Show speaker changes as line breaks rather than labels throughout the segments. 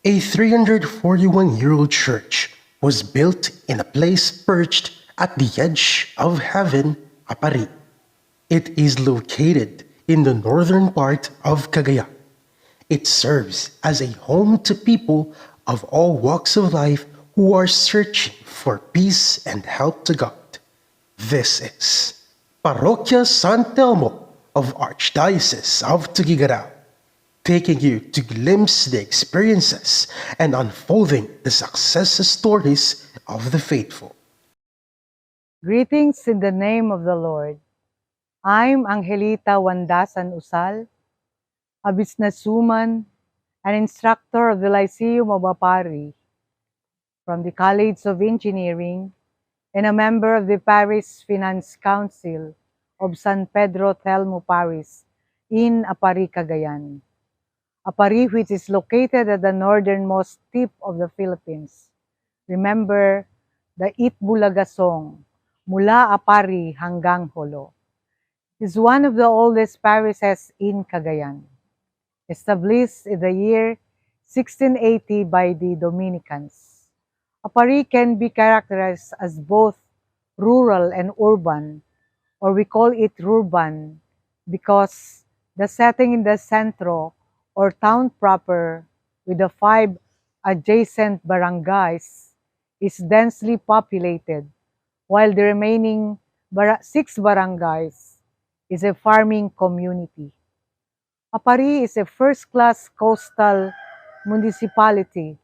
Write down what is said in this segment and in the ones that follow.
A 341-year-old church was built in a place perched at the edge of heaven, Aparri. It is located in the northern part of Cagayan. It serves as a home to people of all walks of life who are searching for peace and help to God. This is Parokia San Telmo of Archdiocese of Tuguegarao, taking you to glimpse the experiences and unfolding the success stories of the faithful.
Greetings in the name of the Lord. I'm Angelita Wandasan Usal, a businesswoman, an instructor of the Lyceum of Aparri from the College of Engineering and a member of the Paris Finance Council of San Telmo Parish in Aparri, Cagayan. Aparri, which is located at the northernmost tip of the Philippines. Remember the Itbulaga song, Mula Aparri hanggang Holo, is one of the oldest parishes in Cagayan, established in the year 1680 by the Dominicans. Aparri can be characterized as both rural and urban, or we call it urban because the setting in the centro or town proper with the 5 adjacent barangays is densely populated, while the remaining 6 barangays is a farming community. Aparri is a first-class coastal municipality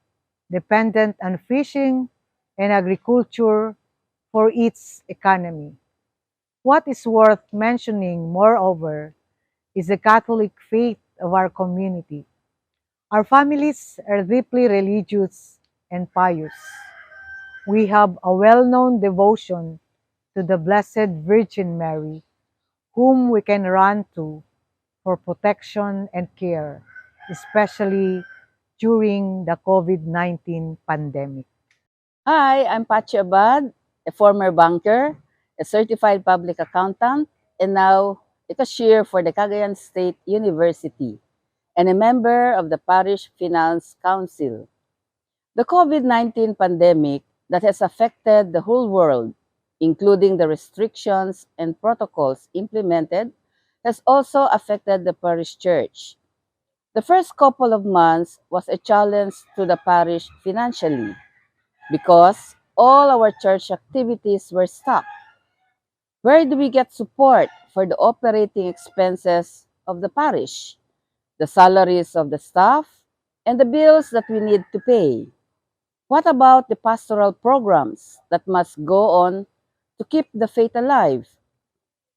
dependent on fishing and agriculture for its economy. What is worth mentioning, moreover, is the Catholic faith of our community. Our families are deeply religious and pious. We have a well-known devotion to the Blessed Virgin Mary, whom we can run to for protection and care, especially during the COVID-19 pandemic.
Hi, I'm Pachi Abad, a former banker, a certified public accountant, and now a cashier for the Cagayan State University and a member of the Parish Finance Council. The COVID-19 pandemic that has affected the whole world, including the restrictions and protocols implemented, has also affected the parish church. The first couple of months was a challenge to the parish financially because all our church activities were stopped. Where do we get support for the operating expenses of the parish, the salaries of the staff, and the bills that we need to pay? What about the pastoral programs that must go on to keep the faith alive?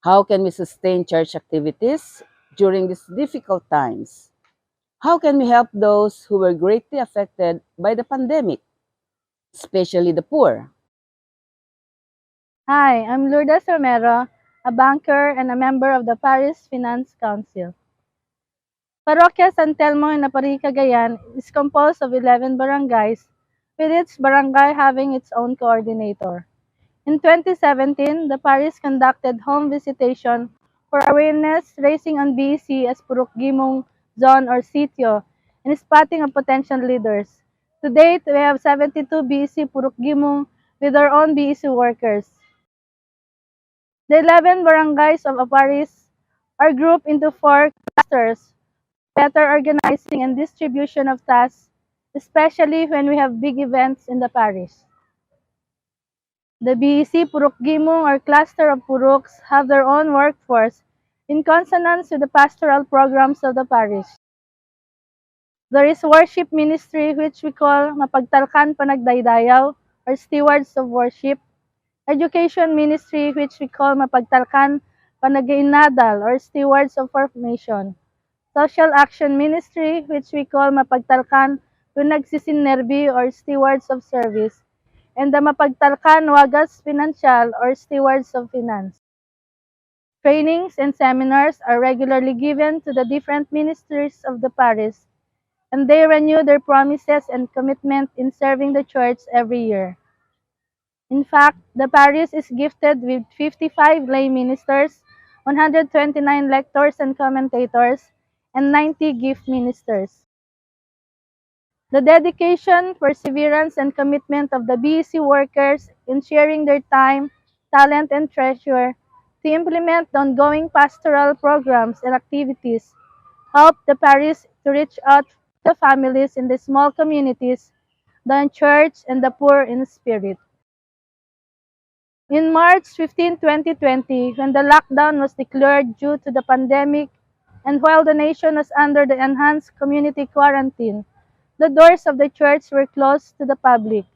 How can we sustain church activities during these difficult times? How can we help those who were greatly affected by the pandemic, especially the poor?
Hi, I'm Lourdes Romero, a banker and a member of the Paris Finance Council. Parokia San Telmo in Aparri, Cagayan is composed of 11 barangays, with each barangay having its own coordinator. In 2017, the parish conducted home visitation for awareness raising on BEC as Purukgimong Zone or Sitio and spotting of potential leaders. To date, we have 72 BEC Purukgimong with our own BEC workers. The 11 barangays of Aparis are grouped into 4 clusters, better organizing and distribution of tasks, especially when we have big events in the parish. The BEC Purukgimong or cluster of Puruks have their own workforce in consonance with the pastoral programs of the parish. There is worship ministry which we call Mapagtalkan Panagdaydayaw or stewards of worship, education ministry which we call Mapagtalkan Panagainadal or stewards of formation, social action ministry which we call Mapagtalkan Pinagsisinnerbi or stewards of service, and the Mapagtalkan Wagas Financial or stewards of finance. Trainings and seminars are regularly given to the different ministries of the parish, and they renew their promises and commitment in serving the church every year. In fact, the parish is gifted with 55 lay ministers, 129 lectors and commentators, and 90 gift ministers. The dedication, perseverance, and commitment of the BEC workers in sharing their time, talent, and treasure to implement the ongoing pastoral programs and activities help the parish to reach out to the families in the small communities, the unchurched, and the poor in spirit. In March 15, 2020, when the lockdown was declared due to the pandemic and while the nation was under the enhanced community quarantine, the doors of the church were closed to the public.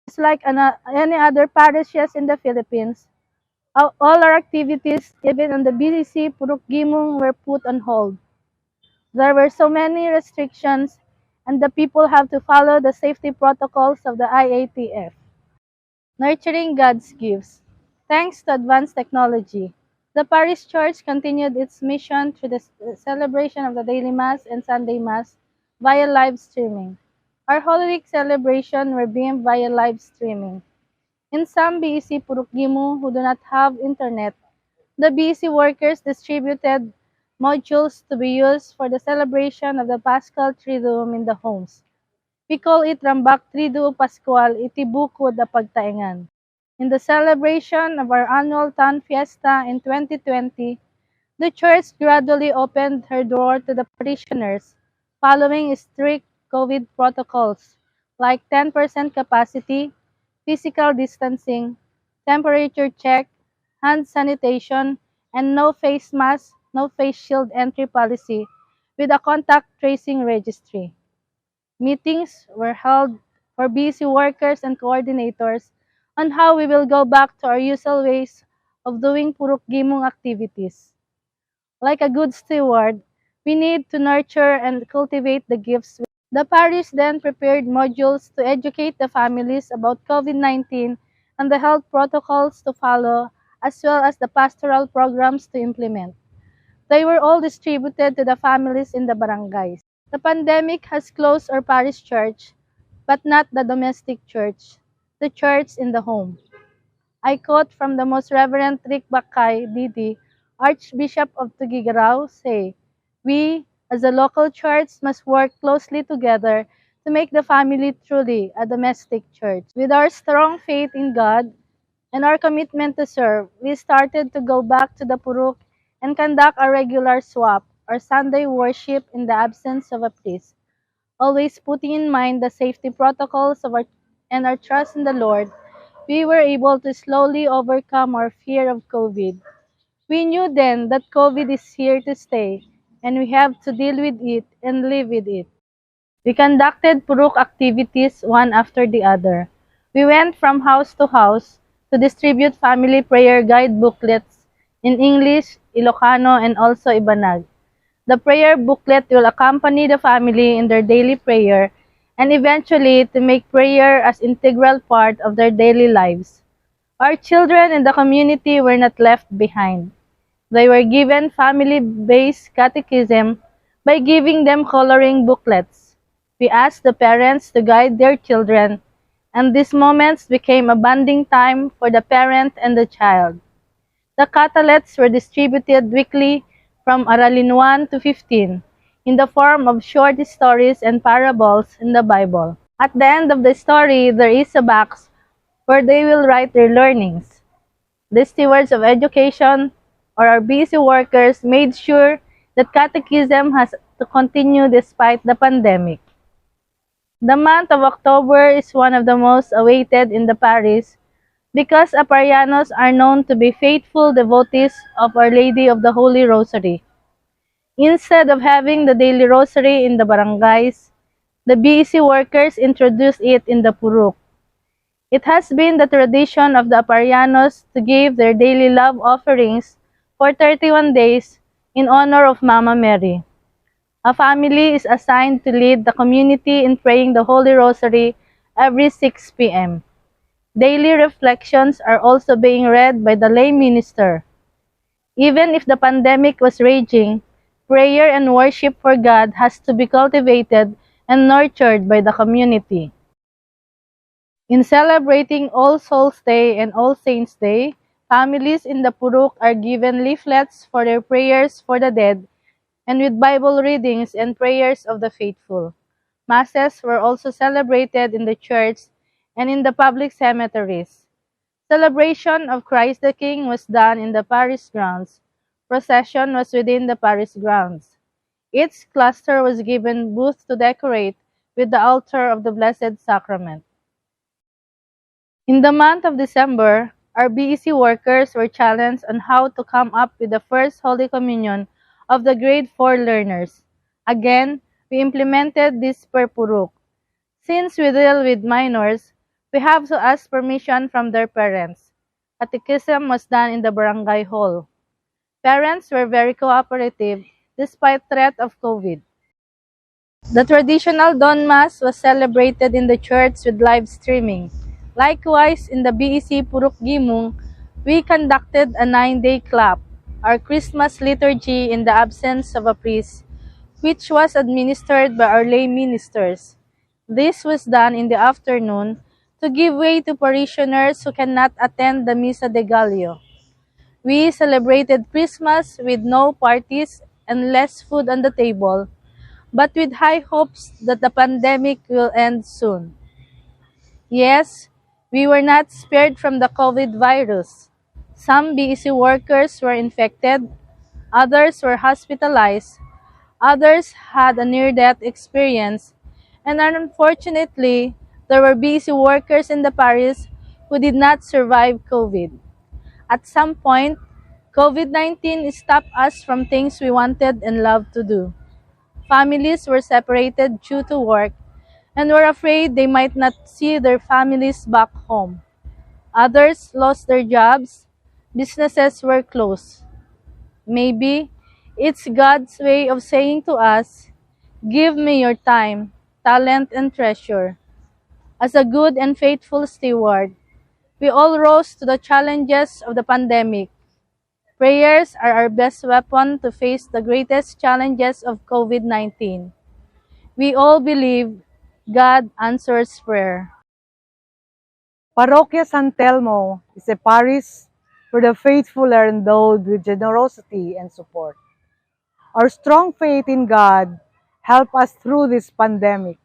It's like any other parishes in the Philippines. All our activities, even on the BCC Purok Gimong, were put on hold. There were so many restrictions, and the people have to follow the safety protocols of the IATF. Nurturing God's gifts. Thanks to advanced technology, the Parish Church continued its mission through the celebration of the daily Mass and Sunday Mass via live streaming. Our Holy Week celebration were beamed via live streaming. In some BEC Purukgimu who do not have internet, the BEC workers distributed modules to be used for the celebration of the Paschal Triduum in the homes. We call it Rambak Triduo Pascual Itibukod da Pagtaingan. In the celebration of our annual town fiesta in 2020, the church gradually opened her door to the parishioners, following strict COVID protocols like 10% capacity, physical distancing, temperature check, hand sanitation, and no face mask, no face shield entry policy with a contact tracing registry. Meetings were held for busy workers and coordinators on how we will go back to our usual ways of doing purok gimong activities. Like a good steward, we need to nurture and cultivate the gifts. The parish then prepared modules to educate the families about COVID-19 and the health protocols to follow, as well as the pastoral programs to implement. They were all distributed to the families in the barangays. The pandemic has closed our parish church, but not the domestic church, the church in the home. I quote from the Most Reverend Rick Bakay, D.D., Archbishop of Tuguegarao, say, "We, as a local church, must work closely together to make the family truly a domestic church." With our strong faith in God and our commitment to serve, we started to go back to the Puruk and conduct a regular swap or Sunday worship in the absence of a priest, always putting in mind the safety protocols of our trust in the Lord. We were able to slowly overcome our fear of COVID. We knew then that COVID is here to stay, and we have to deal with it and live with it. We conducted Puruk activities one after the other. We went from house to house to distribute family prayer guide booklets in English, Ilocano, and also Ibanag. The prayer booklet will accompany the family in their daily prayer and eventually to make prayer as integral part of their daily lives. Our children in the community were not left behind. They were given family-based catechism by giving them coloring booklets. We asked the parents to guide their children, and these moments became a bonding time for the parent and the child. The catalects were distributed weekly from Aralin 1 to 15 in the form of short stories and parables in the Bible. At the end of the story, there is a box where they will write their learnings. The stewards of education or our busy workers made sure that catechism has to continue despite the pandemic. The month of October is one of the most awaited in the parish because Aparrianos are known to be faithful devotees of Our Lady of the Holy Rosary. Instead of having the daily rosary in the barangays, the BEC workers introduced it in the Puruk. It has been the tradition of the Aparrianos to give their daily love offerings for 31 days in honor of Mama Mary. A family is assigned to lead the community in praying the Holy Rosary every 6 p.m. Daily reflections are also being read by the lay minister. Even if the pandemic was raging, prayer and worship for God has to be cultivated and nurtured by the community. In celebrating All Souls Day and All Saints Day, families in the Puruk are given leaflets for their prayers for the dead and with Bible readings and prayers of the faithful. Masses were also celebrated in the church and in the public cemeteries. Celebration of Christ the King was done in the parish grounds. Procession was within the parish grounds. Each cluster was given booths to decorate with the altar of the Blessed Sacrament. In the month of December, our BEC workers were challenged on how to come up with the first Holy Communion of the grade 4 learners. Again, we implemented this per purok. Since we deal with minors, we have to ask permission from their parents. Catechism was done in the barangay hall. Parents were very cooperative despite threat of COVID. The traditional Dawn Mass was celebrated in the church with live streaming. Likewise, in the BEC Purok Gimong, we conducted a 9-day clap, our Christmas liturgy in the absence of a priest, which was administered by our lay ministers. This was done in the afternoon to give way to parishioners who cannot attend the Misa de Gallo. We celebrated Christmas with no parties and less food on the table, but with high hopes that the pandemic will end soon. Yes, we were not spared from the COVID virus. Some BEC workers were infected, others were hospitalized, others had a near-death experience, and unfortunately, there were BEC workers in the parish who did not survive COVID. At some point, COVID-19 stopped us from things we wanted and loved to do. Families were separated due to work and were afraid they might not see their families back home. Others lost their jobs, businesses were closed. Maybe it's God's way of saying to us, "Give me your time, talent, and treasure." As a good and faithful steward, we all rose to the challenges of the pandemic. Prayers are our best weapon to face the greatest challenges of COVID-19. We all believe God answers prayer.
Parokia San Telmo is a parish where the faithful are endowed with generosity and support. Our strong faith in God helped us through this pandemic.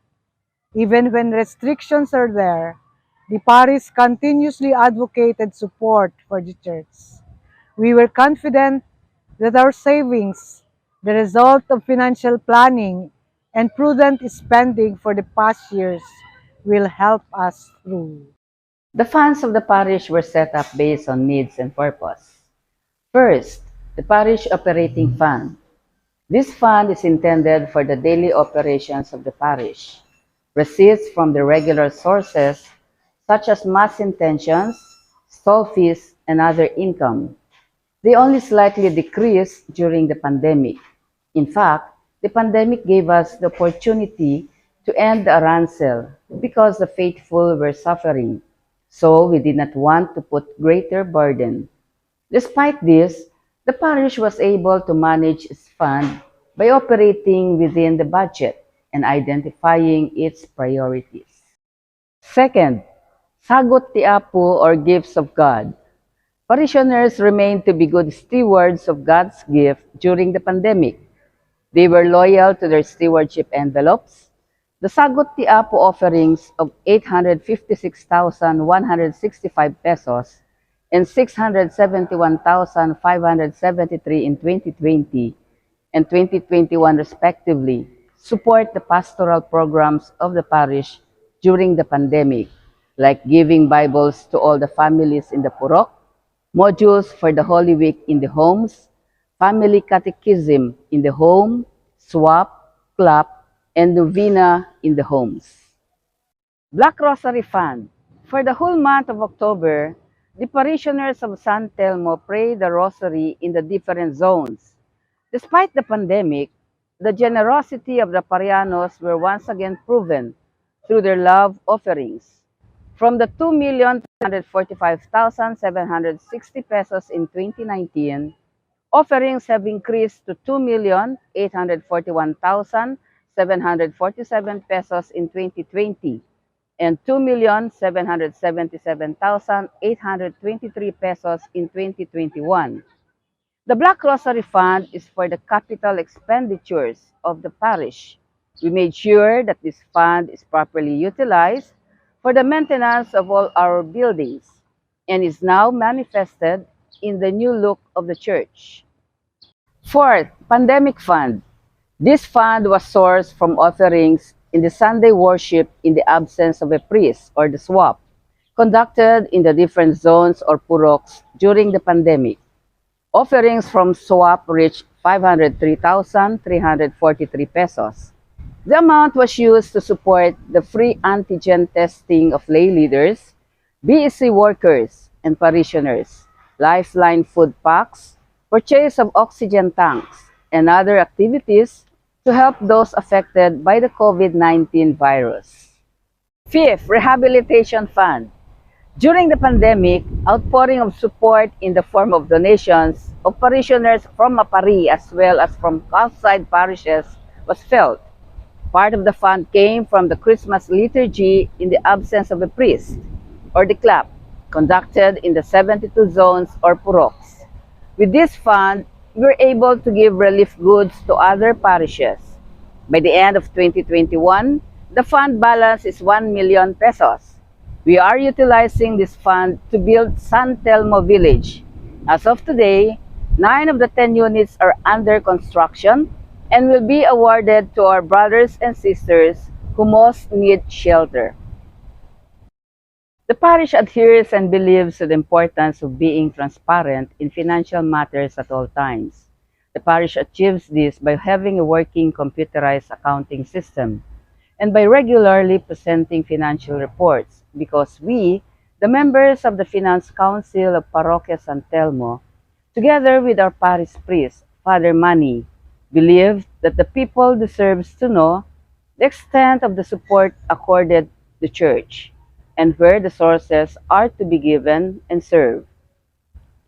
Even when restrictions are there, the parish continuously advocated support for the church. We were confident that our savings, the result of financial planning and prudent spending for the past years, will help us through.
The funds of the parish were set up based on needs and purpose. First, the parish operating fund. This fund is intended for the daily operations of the parish. Receipts from the regular sources, such as mass intentions, stall fees, and other income. They only slightly decreased during the pandemic. In fact, the pandemic gave us the opportunity to end the arancel because the faithful were suffering. So we did not want to put greater burden. Despite this, the parish was able to manage its fund by operating within the budget and identifying its priorities. Second, sagot ti Apo or gifts of God. Parishioners remained to be good stewards of God's gift during the pandemic. They were loyal to their stewardship envelopes. The Sagot ti Apo offerings of 856,165 pesos and 671,573 in 2020 and 2021 respectively support the pastoral programs of the parish during the pandemic, like giving Bibles to all the families in the Purok, modules for the Holy Week in the homes, family catechism in the home, swap, clap, and novena in the homes. Black Rosary Fund. For the whole month of October, the parishioners of San Telmo pray the rosary in the different zones. Despite the pandemic, the generosity of the Parianos were once again proven through their love offerings. From the 2,345,760 pesos in 2019, offerings have increased to 2,841,747 pesos in 2020 and 2,777,823 pesos in 2021. The Black Rosary Fund is for the capital expenditures of the parish. We made sure that this fund is properly utilized for the maintenance of all our buildings and is now manifested in the new look of the church. Fourth, Pandemic Fund. This fund was sourced from offerings in the Sunday worship in the absence of a priest or the swap, conducted in the different zones or puroks during the pandemic. Offerings from swap reached 503,343 pesos. The amount was used to support the free antigen testing of lay leaders, BEC workers, and parishioners, lifeline food packs, purchase of oxygen tanks, and other activities to help those affected by the COVID-19 virus. Fifth, Rehabilitation Fund. During the pandemic, outpouring of support in the form of donations of parishioners from Aparri as well as from outside parishes was felt. Part of the fund came from the Christmas liturgy in the absence of a priest, or the clap, conducted in the 72 zones or puroks. With this fund, we were able to give relief goods to other parishes. By the end of 2021, the fund balance is 1 million pesos. We are utilizing this fund to build San Telmo Village. As of today, 9 of the 10 units are under construction and will be awarded to our brothers and sisters who most need shelter. The parish adheres and believes in the importance of being transparent in financial matters at all times. The parish achieves this by having a working computerized accounting system and by regularly presenting financial reports because we, the members of the Finance Council of Parokia San Telmo, together with our parish priest, Father Manny, believe that the people deserves to know the extent of the support accorded the church and where the sources are to be given and served.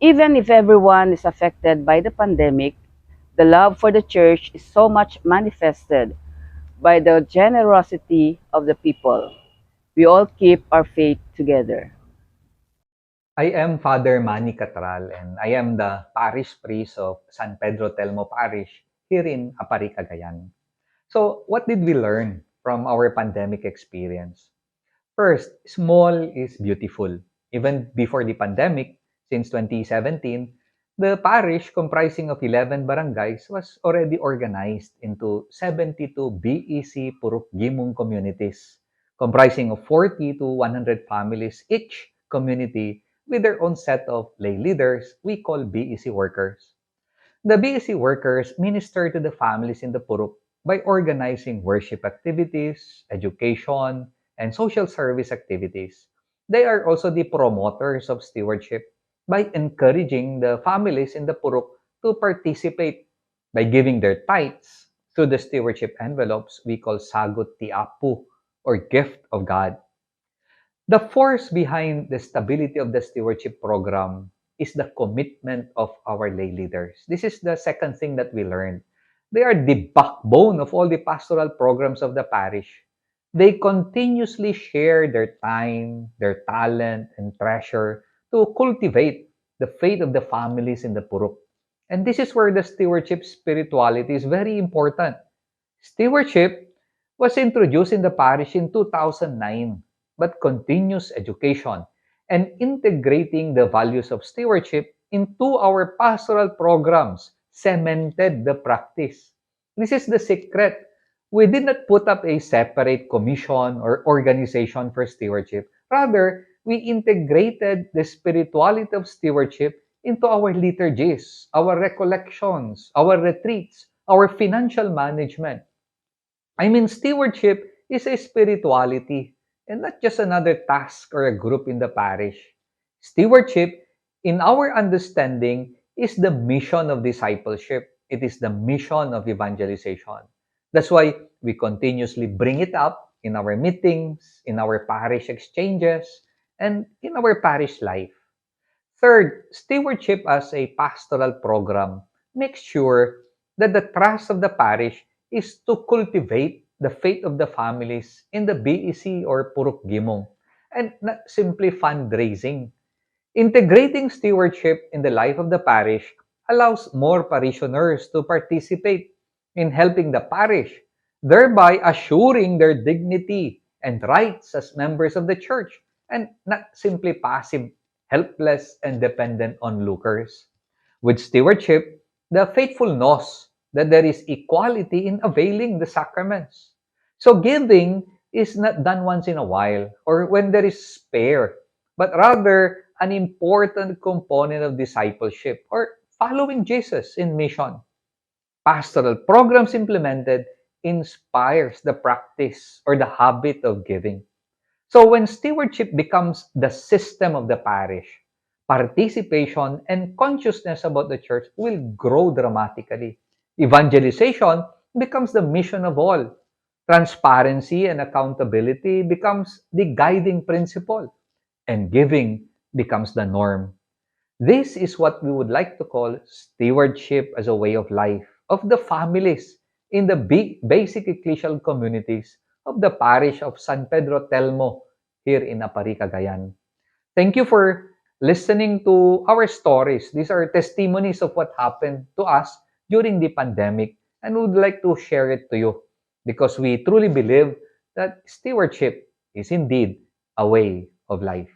Even if everyone is affected by the pandemic, the love for the church is so much manifested by the generosity of the people. We all keep our faith together.
I am Father Manny Catral and I am the parish priest of San Telmo Parish here in Aparri, Cagayan. So, what did we learn from our pandemic experience? First, small is beautiful. Even before the pandemic, since 2017, the parish comprising of 11 barangays was already organized into 72 BEC Purok Gimong communities, comprising of 40 to 100 families each community with their own set of lay leaders we call BEC workers. The BEC workers minister to the families in the Purok by organizing worship activities, education, and social service activities. They are also the promoters of stewardship by encouraging the families in the Purok to participate by giving their tithes to the stewardship envelopes we call sagot tiapu or gift of God. The force behind the stability of the stewardship program is the commitment of our lay leaders. This is the second thing that we learned. They are the backbone of all the pastoral programs of the parish. They continuously share their time, their talent, and treasure to cultivate the faith of the families in the Purok. And this is where the stewardship spirituality is very important. Stewardship was introduced in the parish in 2009, but continuous education and integrating the values of stewardship into our pastoral programs cemented the practice. This is the secret. We did not put up a separate commission or organization for stewardship. Rather, we integrated the spirituality of stewardship into our liturgies, our recollections, our retreats, our financial management. Stewardship is a spirituality and not just another task or a group in the parish. Stewardship, in our understanding, is the mission of discipleship. It is the mission of evangelization. That's why we continuously bring it up in our meetings, in our parish exchanges, and in our parish life. Third, stewardship as a pastoral program makes sure that the trust of the parish is to cultivate the faith of the families in the BEC or Purok Gimong and not simply fundraising. Integrating stewardship in the life of the parish allows more parishioners to participate in helping the parish thereby assuring their dignity and rights as members of the church, and not simply passive, helpless, and dependent onlookers. With stewardship, the faithful knows that there is equality in availing the sacraments. So giving is not done once in a while or when there is spare, but rather an important component of discipleship or following Jesus in mission. Pastoral programs implemented inspires the practice or the habit of giving. So when stewardship becomes the system of the parish, participation and consciousness about the church will grow dramatically. Evangelization becomes the mission of all. Transparency and accountability becomes the guiding principle, and giving becomes the norm. This is what we would like to call stewardship as a way of life of the families in the basic ecclesial communities of the parish of San Pedro Telmo here in Aparri, Cagayan. Thank you for listening to our stories. These are testimonies of what happened to us during the pandemic, and we would like to share it to you because we truly believe that stewardship is indeed a way of life.